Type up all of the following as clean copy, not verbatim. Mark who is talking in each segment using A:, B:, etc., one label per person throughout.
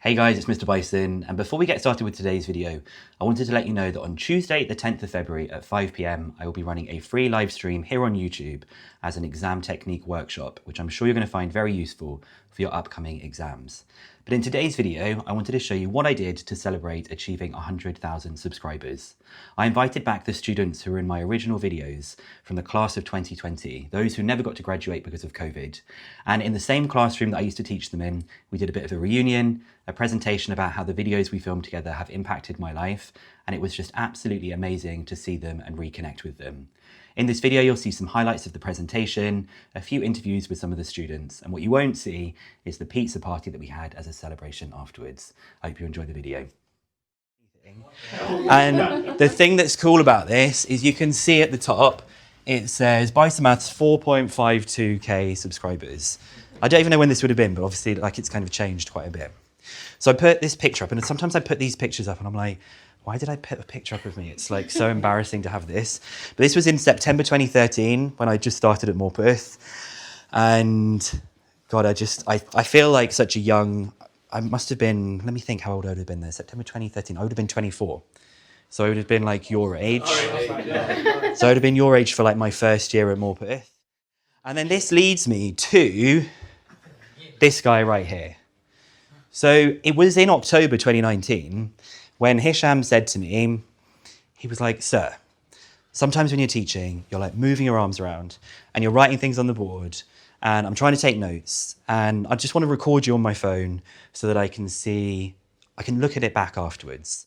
A: Hey guys, it's Mr. Bicen, and before we get started with today's video, I wanted to let you know that on Tuesday, the 10th of February at 5 p.m, I will be running a free live stream here on YouTube as an exam technique workshop, which I'm sure you're going to find very useful for your upcoming exams. But in today's video, I wanted to show you what I did to celebrate achieving 100,000 subscribers. I invited back the students who were in my original videos from the class of 2020, those who never got to graduate because of COVID. And in the same classroom that I used to teach them in, we did a bit of a reunion, a presentation about how the videos we filmed together have impacted my life, and it was just absolutely amazing to see them and reconnect with them. In this video, you'll see some highlights of the presentation, a few interviews with some of the students, and what you won't see is the pizza party that we had as a celebration afterwards. I hope you enjoy the video. And the thing that's cool about this is you can see at the top, it says Bicen Maths 4.52k subscribers. I don't even know when this would have been, but obviously it's kind of changed quite a bit. So I put this picture up, and sometimes I put these pictures up and I'm like, why did I put a picture up of me? It's like so embarrassing to have this. But this was in September 2013 when I just started at Morpeth. And God, I feel like such a young, I must have been, let me think how old I would have been there. September 2013, I would have been 24. So I would have been like your age. So I would have been your age for like my first year at Morpeth. And then this leads me to this guy right here. So it was in October 2019 when Hisham said to me, he was like, sir, sometimes when you're teaching, you're like moving your arms around and you're writing things on the board and I'm trying to take notes and I just want to record you on my phone so that I can look at it back afterwards.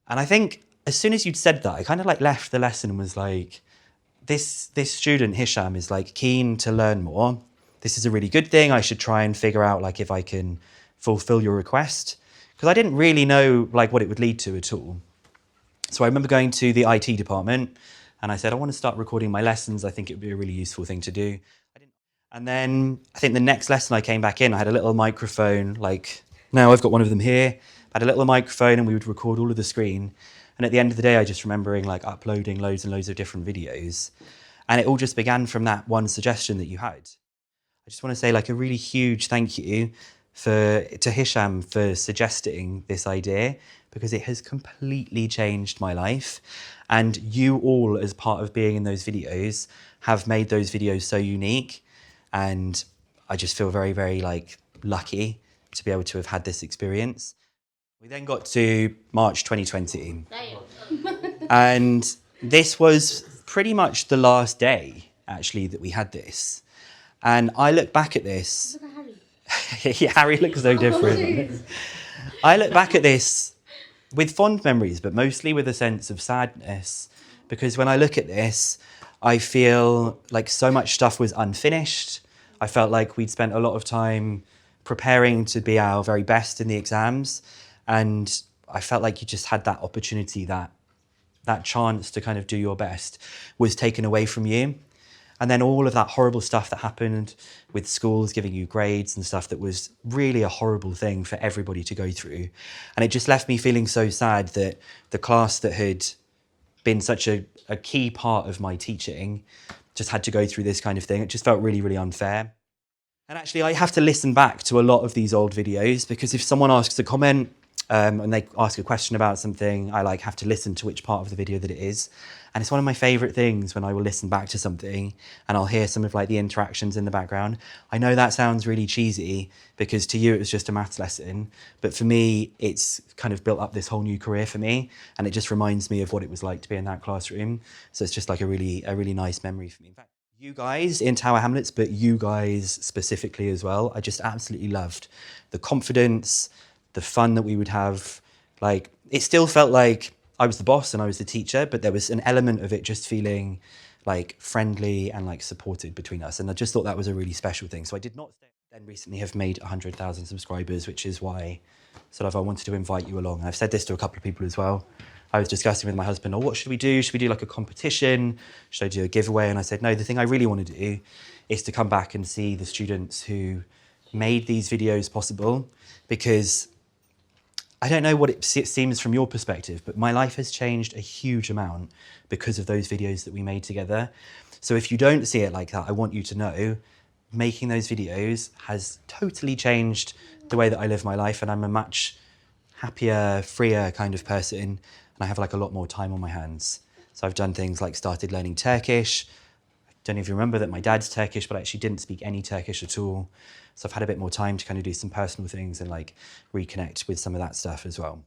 A: And I think as soon as you'd said that, I kind of like left the lesson and was like, this student, Hisham, is like keen to learn more. This is a really good thing. I should try and figure out like if I can fulfill your request. Because I didn't really know like what it would lead to at all. So I remember going to the IT department and I said, I want to start recording my lessons. I think it would be a really useful thing to do. And then I think the next lesson I came back in, I had a little microphone, like now I've got one of them here. I had a little microphone and we would record all of the screen. And at the end of the day, I just remembering like uploading loads and loads of different videos. And it all just began from that one suggestion that you had. I just want to say like a really huge thank you to Hisham for suggesting this idea, because it has completely changed my life. And you all, as part of being in those videos, have made those videos so unique. And I just feel very, very like lucky to be able to have had this experience. We then got to March 2020. And this was pretty much the last day, actually, that we had this. And I look back at this. Yeah, Harry looks so different. I look back at this with fond memories, but mostly with a sense of sadness, because when I look at this, I feel like so much stuff was unfinished. I felt like we'd spent a lot of time preparing to be our very best in the exams, and I felt like you just had that opportunity, that chance to kind of do your best was taken away from you. And then all of that horrible stuff that happened with schools giving you grades and stuff that was really a horrible thing for everybody to go through. And it just left me feeling so sad that the class that had been such a key part of my teaching just had to go through this kind of thing. It just felt really, really unfair. And actually, I have to listen back to a lot of these old videos, because if someone asks a comment and they ask a question about something, I have to listen to which part of the video that it is. And it's one of my favorite things when I will listen back to something and I'll hear some of the interactions in the background. I know that sounds really cheesy because to you it was just a maths lesson, but for me it's kind of built up this whole new career for me, and it just reminds me of what it was like to be in that classroom. So it's just like a really nice memory for me. In fact, you guys in Tower Hamlets, but you guys specifically as well, I just absolutely loved the confidence, the fun that we would have. Like, it still felt like I was the boss and I was the teacher, but there was an element of it just feeling like friendly and like supported between us. And I just thought that was a really special thing. So I did not then recently have made 100,000 subscribers, which is why I wanted to invite you along. I've said this to a couple of people as well. I was discussing with my husband, what should we do? Should we do like a competition? Should I do a giveaway? And I said, no, the thing I really want to do is to come back and see the students who made these videos possible, because I don't know what it seems from your perspective, but my life has changed a huge amount because of those videos that we made together. So if you don't see it like that, I want you to know making those videos has totally changed the way that I live my life, and I'm a much happier, freer kind of person, and I have like a lot more time on my hands. So I've done things like started learning Turkish. I don't know if you remember that my dad's Turkish, but I actually didn't speak any Turkish at all. So I've had a bit more time to kind of do some personal things and like reconnect with some of that stuff as well.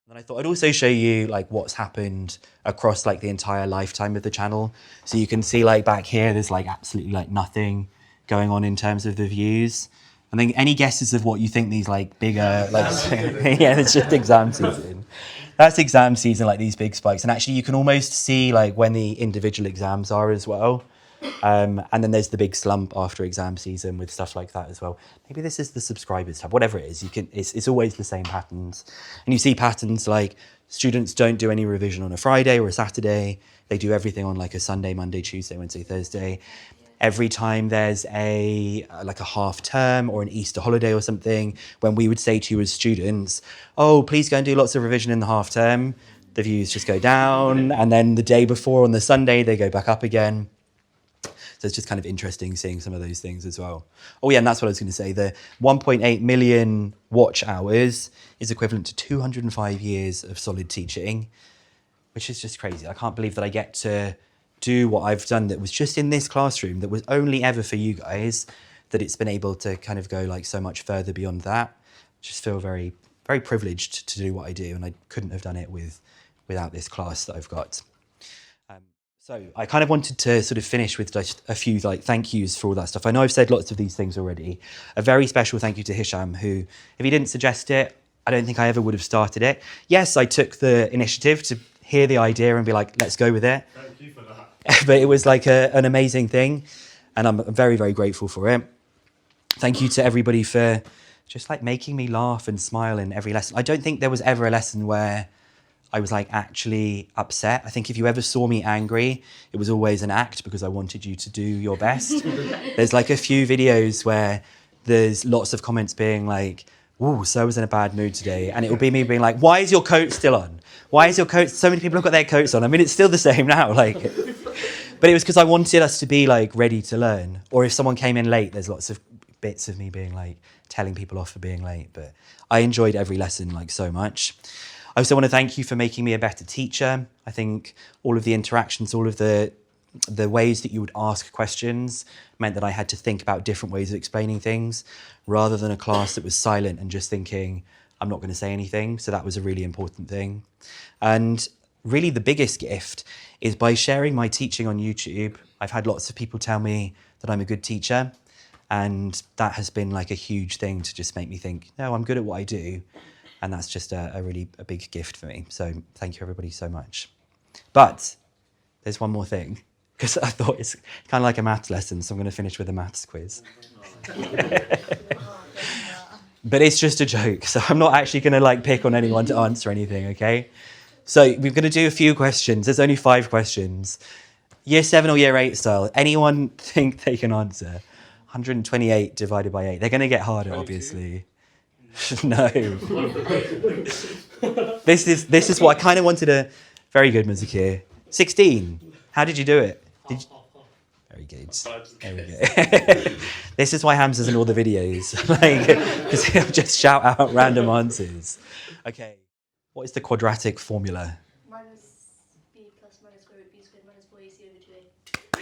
A: And I thought I'd also show you like what's happened across like the entire lifetime of the channel. So you can see like back here, there's like absolutely like nothing going on in terms of the views. I think any guesses of what you think these like bigger, like, yeah, it's just exam season. That's exam season, like these big spikes. And actually you can almost see like when the individual exams are as well. And then there's the big slump after exam season with stuff like that as well. Maybe this is the subscribers tab, whatever it is, it's always the same patterns. And you see patterns like students don't do any revision on a Friday or a Saturday. They do everything on like a Sunday, Monday, Tuesday, Wednesday, Thursday. Every time there's a half term or an Easter holiday or something, when we would say to you as students, oh, please go and do lots of revision in the half term, the views just go down. And then the day before on the Sunday, they go back up again. So it's just kind of interesting seeing some of those things as well. Oh yeah, and that's what I was going to say. The 1.8 million watch hours is equivalent to 205 years of solid teaching, which is just crazy. I can't believe that I get to do what I've done that was just in this classroom, that was only ever for you guys, that it's been able to kind of go like so much further beyond that. I just feel very, very privileged to do what I do, and I couldn't have done it without this class that I've got. So I kind of wanted to sort of finish with just a few like thank yous for all that stuff. I know I've said lots of these things already. A very special thank you to Hisham, who, if he didn't suggest it, I don't think I ever would have started it. Yes, I took the initiative to hear the idea and be like, let's go with it.
B: Thank you for that.
A: But it was like an amazing thing, and I'm very, very grateful for it. Thank you to everybody for just like making me laugh and smile in every lesson. I don't think there was ever a lesson where I was like actually upset. I think if you ever saw me angry, it was always an act because I wanted you to do your best. There's like a few videos where there's lots of comments being like, ooh, so I was in a bad mood today. And it will be me being like, why is your coat still on? Why is your coat, so many people have got their coats on. I mean, it's still the same now, like, but it was because I wanted us to be like ready to learn. Or if someone came in late, there's lots of bits of me being like, telling people off for being late. But I enjoyed every lesson like so much. I also want to thank you for making me a better teacher. I think all of the interactions, all of the ways that you would ask questions meant that I had to think about different ways of explaining things rather than a class that was silent and just thinking, I'm not going to say anything. So that was a really important thing. And really the biggest gift is by sharing my teaching on YouTube. I've had lots of people tell me that I'm a good teacher, and that has been like a huge thing to just make me think, no, I'm good at what I do. And that's just a really big gift for me. So thank you everybody so much. But there's one more thing, because I thought it's kind of like a maths lesson, so I'm going to finish with a maths quiz. But it's just a joke, so I'm not actually going to like pick on anyone to answer anything, okay? So we're going to do a few questions. There's only 5 questions. Year 7 or Year 8 style. Anyone think they can answer? 128 divided by 8. They're going to get harder, 22. Obviously. No. This is what I kind of wanted to... Very good, Mazakir. 16. How did you do it? Very good. There we go. This is why Hamza's in all the videos. Like, because he'll just shout out random answers. Okay. What is the quadratic formula?
C: Minus b plus minus square root b squared minus 4ac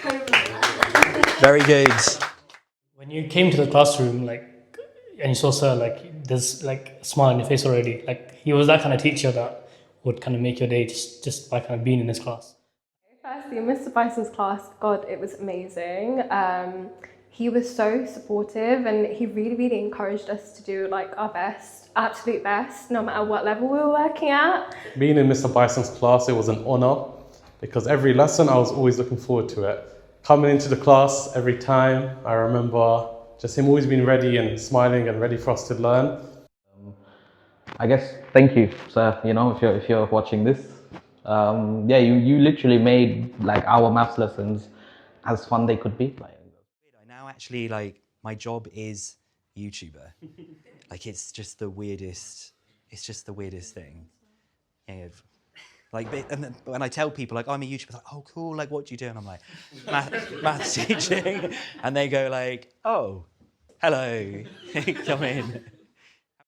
C: over 2a.
A: Very good.
B: When you came to the classroom, like, and you saw Sir, like, there's like a smile on your face already. Like, he was that kind of teacher that would kind of make your day just by kind of being in his class.
D: Firstly, in Mr. Bison's class, God, it was amazing. He was so supportive, and he really, really encouraged us to do like our best, absolute best, no matter what level we were working at.
E: Being in Mr. Bison's class, it was an honour, because every lesson I was always looking forward to it. Coming into the class every time, I remember just him always being ready and smiling and ready for us to learn.
F: I guess, thank you, sir, you know, if you're watching this. Yeah, you literally made like our maths lessons as fun they could be. Like,
A: I now actually, like, my job is YouTuber. Like, it's just the weirdest thing. Yeah. Like, and then when I tell people, like, oh, I'm a YouTuber, like, oh, cool, like, what do you do? And I'm like, maths teaching. And they go like, oh, hello, come in.